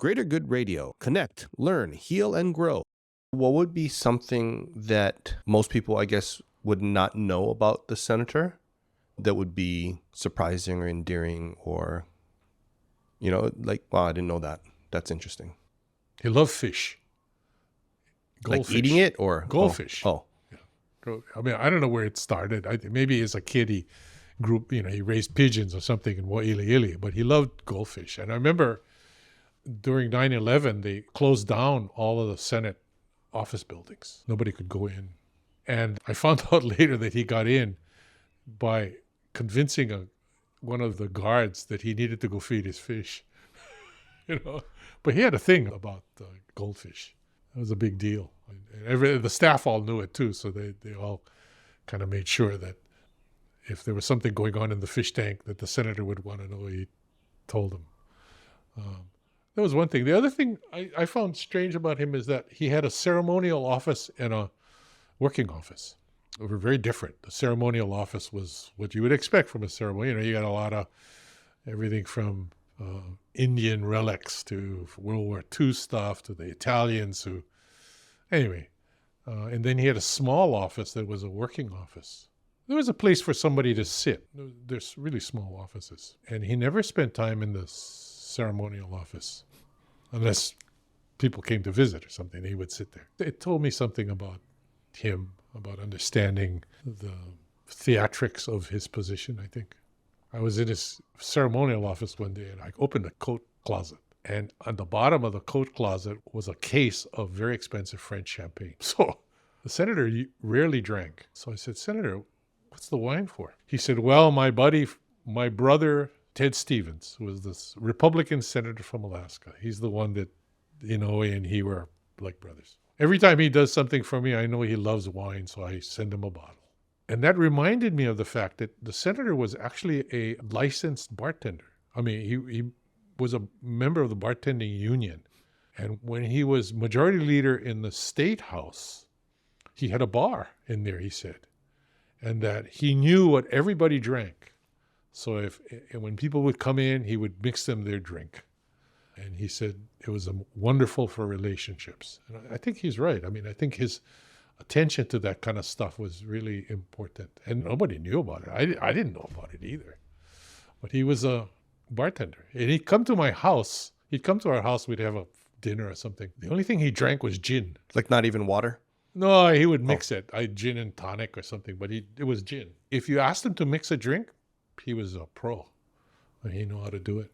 Greater Good Radio. Connect, learn, heal, and grow. What would be something that most people, I guess, would not know about the senator that would be surprising or endearing or, like, wow, I didn't know that. That's interesting. He loved fish. Goldfish. Like eating it or? Goldfish. Oh. Yeah. I mean, I don't know where it started. Maybe as a kid he he raised pigeons or something in Wai'iliili, but he loved goldfish. And I remember during 9/11, they closed down all of the Senate office buildings. Nobody could go in. And I found out later that he got in by convincing one of the guards that he needed to go feed his fish. But he had a thing about goldfish. It was a big deal. And the staff all knew it too, so they all kind of made sure that if there was something going on in the fish tank that the senator would want to know, he told them. That was one thing. The other thing I found strange about him is that he had a ceremonial office and a working office. They were very different. The ceremonial office was what you would expect from a ceremony. You got a lot of everything from Indian relics to World War II stuff to the Italians who... Anyway, and then he had a small office that was a working office. There was a place for somebody to sit. There's really small offices. And he never spent time in the ceremonial office unless people came to visit or something. He would sit there. It told me something about him, about understanding the theatrics of his position, I think. I was in his ceremonial office one day and I opened a coat closet. And on the bottom of the coat closet was a case of very expensive French champagne. So the senator rarely drank. So I said, "Senator, what's the wine for?" He said, "Well, my brother, Ted Stevens, was this Republican senator from Alaska. He's the one that Inouye and he were like brothers. Every time he does something for me, I know he loves wine, so I send him a bottle." And that reminded me of the fact that the senator was actually a licensed bartender. I mean, he was a member of the bartending union. And when he was majority leader in the state house, he had a bar in there, he said. And that he knew what everybody drank. So when people would come in, he would mix them their drink. And he said it was wonderful for relationships. And I think he's right. I mean, I think his attention to that kind of stuff was really important. And nobody knew about it. I didn't know about it either. But he was a bartender. And he'd come to my house. He'd come to our house. We'd have a dinner or something. The only thing he drank was gin. Like not even water? No, he would mix it. Gin and tonic or something, but it was gin. If you asked him to mix a drink, he was a pro. He knew how to do it.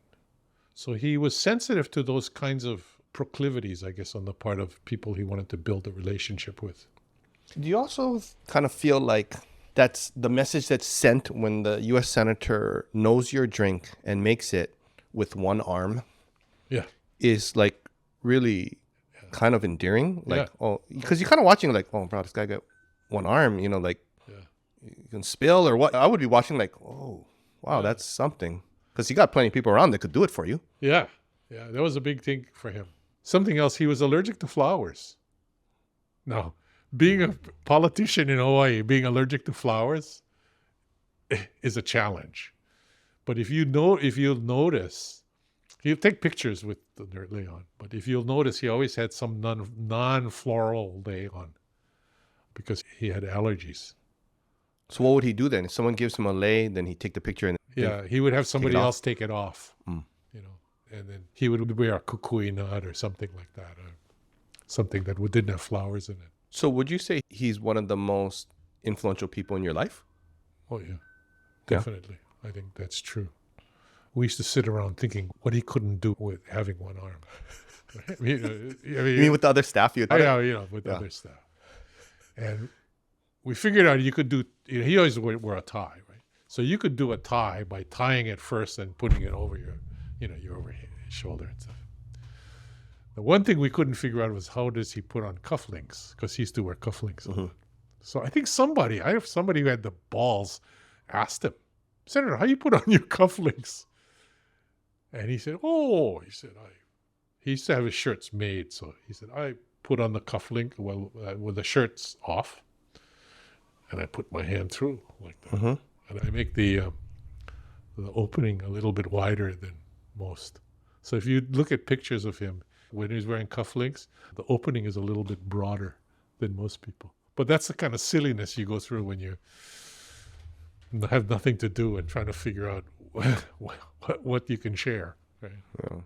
So he was sensitive to those kinds of proclivities, I guess, on the part of people he wanted to build a relationship with. Do you also kind of feel like that's the message that's sent when the U.S. Senator knows your drink and makes it with one arm? Yeah. Is like really kind of endearing. Like, oh, because you're kind of watching like, oh, bro, this guy got one arm, you can spill or what. I would be watching like, oh, wow, that's something. Because you got plenty of people around that could do it for you. Yeah. Yeah. That was a big thing for him. Something else, he was allergic to flowers. Now, being a politician in Hawaii, being allergic to flowers is a challenge. But if you'll notice, he'll take pictures with the lei on. But if you'll notice, he always had some non-floral lei on because he had allergies. So what would he do then? If someone gives him a lei, then he'd take the picture and he would have somebody else take it off. Mm. And then he would wear a kukui nut or something like that, or something that didn't have flowers in it. So would you say he's one of the most influential people in your life? Oh, yeah. Definitely. Yeah. I think that's true. We used to sit around thinking what he couldn't do with having one arm. You mean with the other staff? With other staff. And we figured out you could do, he always wore a tie, right? So you could do a tie by tying it first and putting it over your overhead shoulder and stuff. The one thing we couldn't figure out was how does he put on cufflinks, because he used to wear cufflinks. Mm-hmm. So I think somebody who had the balls asked him, "Senator, how you put on your cufflinks?" And he said, he used to have his shirts made. So he said, "I put on the cufflink with the shirts off, and I put my hand through like that. Mm-hmm. And I make the opening a little bit wider than most." So if you look at pictures of him when he's wearing cufflinks, the opening is a little bit broader than most people. But that's the kind of silliness you go through when you have nothing to do and trying to figure out what you can share. Right? Yeah.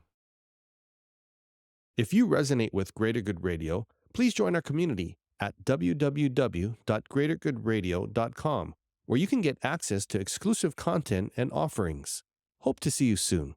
If you resonate with Greater Good Radio, please join our community at www.greatergoodradio.com, where you can get access to exclusive content and offerings. Hope to see you soon.